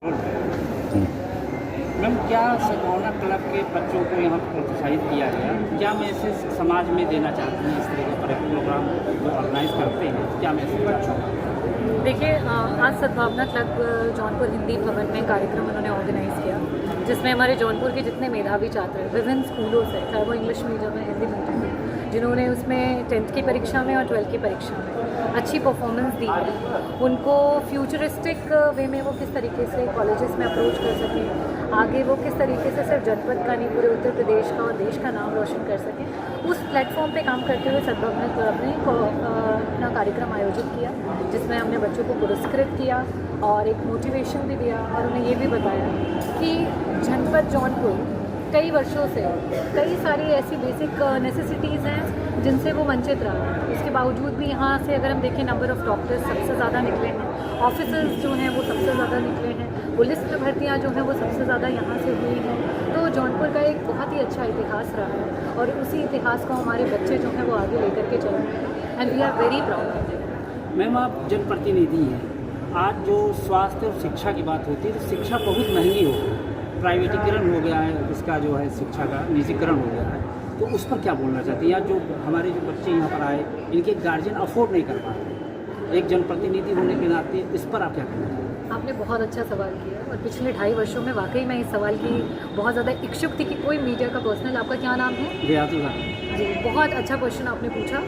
Ma'am, क्या सद्भावना club के बच्चों को यहाँ प्रोत्साहित किया गया? क्या मैसेज समाज में देना चाहते हैं? इस तरह के प्रोग्राम जो ऑर्गेनाइज करते हैं, क्या मैसेज चाहते हैं? देखिए, आज सद्भावना क्लब जौनपुर हिंदी भवन में कार्यक्रम उन्होंने ऑर्गेनाइज़ किया, जिसमें हमारे जौनपुर के जितने मेधावी छात्र हैं विभिन्न स्कूलों से, चाहे वो इंग्लिश मीडियम है, हिंदी मीडियम है, जिन्होंने उसमें 10th की परीक्षा में और 12th की परीक्षा में अच्छी परफॉर्मेंस दी है, उनको फ्यूचरिस्टिक वे में वो किस तरीके से कॉलेजेस में अप्रोच कर सकें, आगे वो किस तरीके से सिर्फ जनपद का नहीं पूरे उत्तर प्रदेश का और देश का नाम रोशन कर सकें, उस प्लेटफॉर्म पे काम करते हुए सद्भावना क्लब ने अपना कार्यक्रम आयोजित किया, जिसमें हमने बच्चों को पुरस्कृत किया और एक मोटिवेशन भी दिया और उन्हें ये भी बताया कि जनपद जौनपुर कई वर्षों से कई सारी ऐसी बेसिक नेसेसिटीज़ हैं जिनसे वो वंचित रहा है। इसके बावजूद भी यहाँ से अगर हम देखें, नंबर ऑफ़ डॉक्टर्स सबसे ज़्यादा निकले हैं, ऑफिसर्स जो हैं वो सबसे ज़्यादा निकले हैं, पुलिस में भर्तियाँ जो हैं वो सबसे ज़्यादा यहाँ से हुई हैं। तो जौनपुर का एक बहुत ही अच्छा इतिहास रहा है और उसी इतिहास को हमारे बच्चे जो हैं वो आगे लेकर के चल रहे हैं and we are very proud. Ma'am, आप जनप्रतिनिधि हैं। आज जो स्वास्थ्य और शिक्षा की बात होती है तो शिक्षा बहुत महंगी हो गई, प्राइवेटीकरण हो गया है, इसका जो है शिक्षा का निजीकरण हो गया है, तो उस पर क्या बोलना चाहती हैं? या जो हमारे जो बच्चे यहाँ पर आए, इनके गार्जियन अफोर्ड नहीं कर पा रहे, एक जनप्रतिनिधि होने के नाते इस पर आप क्या कहना चाहते हैं? आपने बहुत अच्छा सवाल किया और पिछले 2.5 वर्षों में वाकई मैं इस सवाल की बहुत ज़्यादा इच्छुक थी कि कोई मीडिया का पर्सनल, आपका क्या नाम है? रियाजुल। जी, बहुत अच्छा क्वेश्चन आपने पूछा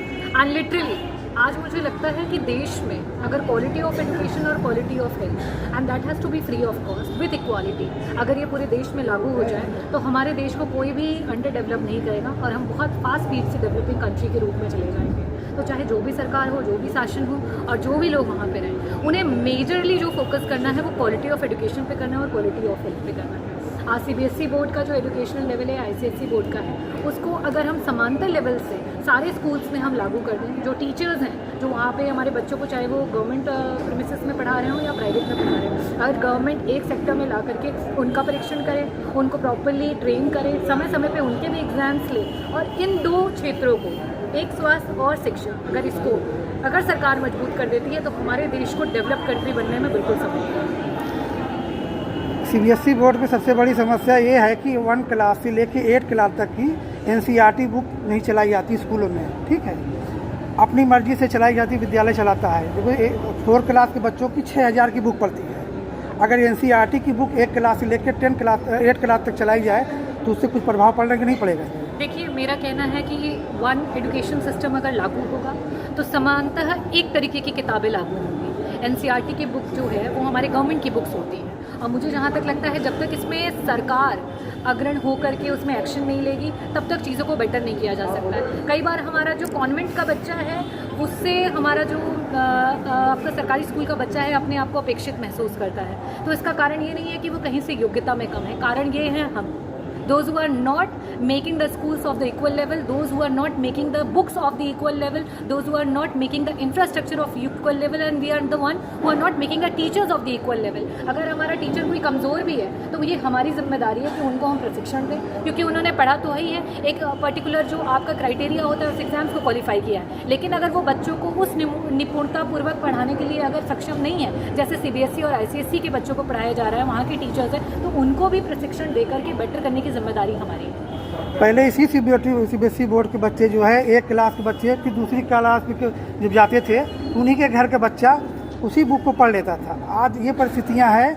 एंड लिटरली आज मुझे लगता है कि देश में अगर क्वालिटी ऑफ एजुकेशन और quality of health and that has to be free of cost with equality, अगर ये पूरे देश में लागू हो जाए तो हमारे देश को कोई भी अंडर डेवलप नहीं करेगा और हम बहुत फास्ट स्पीड से डेवलपिंग कंट्री के रूप में चले जाएंगे। तो चाहे जो भी सरकार हो, जो भी शासन हो और जो भी लोग वहाँ पे रहें, उन्हें मेजरली जो फोकस करना है वो क्वालिटी ऑफ एजुकेशन पे करना है और क्वालिटी ऑफ हेल्थ पे करना है। आज CBSE बोर्ड का जो एजुकेशनल लेवल है ICSE बोर्ड का है, उसको अगर हम समांतर लेवल से सारे स्कूल्स में हम लागू कर दें, जो टीचर्स हैं जो वहाँ पे हमारे बच्चों को, चाहे वो गवर्नमेंट प्रीमिसेस में पढ़ा रहे हो या प्राइवेट में पढ़ा रहे हो, अगर गवर्नमेंट एक सेक्टर में ला करके उनका परीक्षण करे, उनको प्रॉपरली ट्रेन करे, समय समय पे उनके भी एग्जाम्स ले और इन 2 क्षेत्रों को, एक स्वास्थ्य और शिक्षा, अगर सरकार मजबूत कर देती है तो हमारे देश को डेवलप कंट्री बनने में बिल्कुल सफल है। CBSE बोर्ड में सबसे बड़ी समस्या ये है कि 1 क्लास से लेके 8 क्लास तक की NCERT बुक नहीं चलाई जाती स्कूलों में, ठीक है, अपनी मर्जी से चलाई जाती, विद्यालय चलाता है। देखो 4 क्लास के बच्चों की 6000 की बुक पड़ती है, अगर NCERT की बुक 1 क्लास से लेकर 8 क्लास तक चलाई जाए तो उससे कुछ प्रभाव पड़ेगा कि नहीं पड़ेगा? देखिए, मेरा कहना है कि वन एजुकेशन सिस्टम अगर लागू होगा तो समानतः एक तरीके की किताबें लागू होंगी। NCERT की बुक जो है वो हमारे गवर्नमेंट की बुक्स होती हैं और मुझे जहाँ तक लगता है जब तक इसमें सरकार अग्रण हो करके उसमें एक्शन नहीं लेगी तब तक चीज़ों को बेटर नहीं किया जा सकता है। कई बार हमारा जो कॉन्वेंट का बच्चा है उससे हमारा जो आपका सरकारी स्कूल का बच्चा है अपने आप को अपेक्षित महसूस करता है। तो इसका कारण ये नहीं है कि वो कहीं से योग्यता में कम है, कारण ये है हम those who are not making the schools of the equal level, those who are not making the books of the equal level, those who are not making the infrastructure of equal level, and we are the one who are not making the teachers of the equal level। अगर हमारा teacher कोई कमज़ोर भी है तो ये हमारी जिम्मेदारी है कि उनको हम प्रशिक्षण दें, क्योंकि उन्होंने पढ़ा तो ही है, एक पर्टिकुलर जो आपका क्राइटेरिया होता है उस एग्जाम्स को क्वालिफाई किया है, लेकिन अगर वो बच्चों को उस निपुणतापूर्वक पढ़ाने के लिए अगर सक्षम नहीं है, जैसे CBSE और ICSE के बच्चों को पढ़ाया जा रहा है, वहाँ के टीचर्स हैं, तो उनको भी प्रशिक्षण देकर के बेटर करने की जिम्मेदारी हमारी है। पहले इसी CBSE बोर्ड के बच्चे जो है 1 क्लास के बच्चे फिर दूसरी क्लास में जब जाते थे उन्हीं के घर का बच्चा उसी बुक को पढ़ लेता था। आज ये परिस्थितियाँ हैं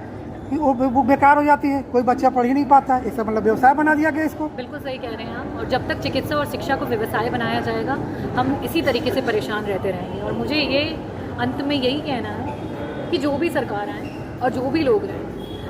कि वो बुक बेकार हो जाती है, कोई बच्चा पढ़ ही नहीं पाता, इसका मतलब व्यवसाय बना दिया गया इसको। बिल्कुल सही कह रहे हैं आप, और जब तक चिकित्सा और शिक्षा को व्यवसाय बनाया जाएगा हम इसी तरीके से परेशान रहते रहेंगे। और मुझे ये अंत में यही कहना है कि जो भी सरकार आए और जो भी लोग रहें,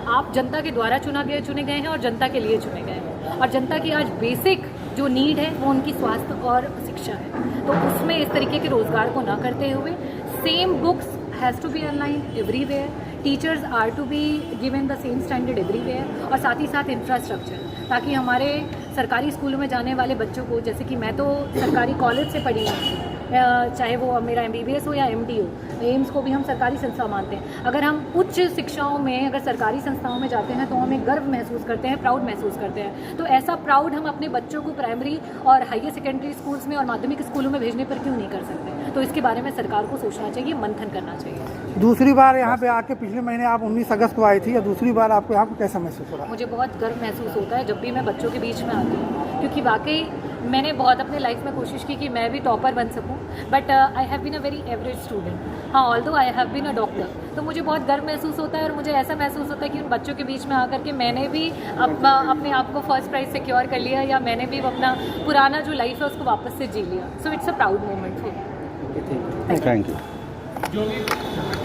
आप जनता के द्वारा चुने गए हैं और जनता के लिए चुने गए हैं, और जनता की आज बेसिक जो नीड है वो उनकी स्वास्थ्य और शिक्षा है। तो उसमें इस तरीके के रोज़गार को ना करते हुए same books has to be online everywhere, teachers are to be given the same standard everywhere, और साथ ही साथ इंफ्रास्ट्रक्चर, ताकि हमारे सरकारी स्कूलों में जाने वाले बच्चों को, जैसे कि मैं तो सरकारी कॉलेज से पढ़ी हूँ, चाहे वो मेरा MBBS हो या MD हो, एम्स को भी हम सरकारी संस्था मानते हैं। अगर हम उच्च शिक्षाओं में, अगर सरकारी संस्थाओं में जाते हैं तो हमें गर्व महसूस करते हैं, प्राउड महसूस करते हैं। तो ऐसा प्राउड हम अपने बच्चों को प्राइमरी और हायर सेकेंडरी स्कूल्स में और माध्यमिक स्कूलों में भेजने पर क्यों नहीं कर सकते? तो इसके बारे में सरकार को सोचना चाहिए, मंथन करना चाहिए। दूसरी बार यहाँ पे आके पिछले महीने आप 19 अगस्त को आई थी, या दूसरी बार आपको यहाँ पे कैसा महसूस हो रहा है? मुझे बहुत गर्व महसूस होता है जब भी मैं बच्चों के बीच में आती हूँ, क्योंकि वाकई मैंने बहुत अपने लाइफ में कोशिश की कि मैं भी टॉपर बन सकूं, but I have been a very average student. हाँ, although I have been a doctor, तो मुझे बहुत गर्व महसूस होता है और मुझे ऐसा महसूस होता है कि उन बच्चों के बीच में आकर के मैंने भी अपने आप को फर्स्ट प्राइज़ सिक्योर कर लिया, या मैंने भी अपना पुराना जो लाइफ है उसको वापस से जी लिया। So it's a proud moment for me. Thank you. Thank you.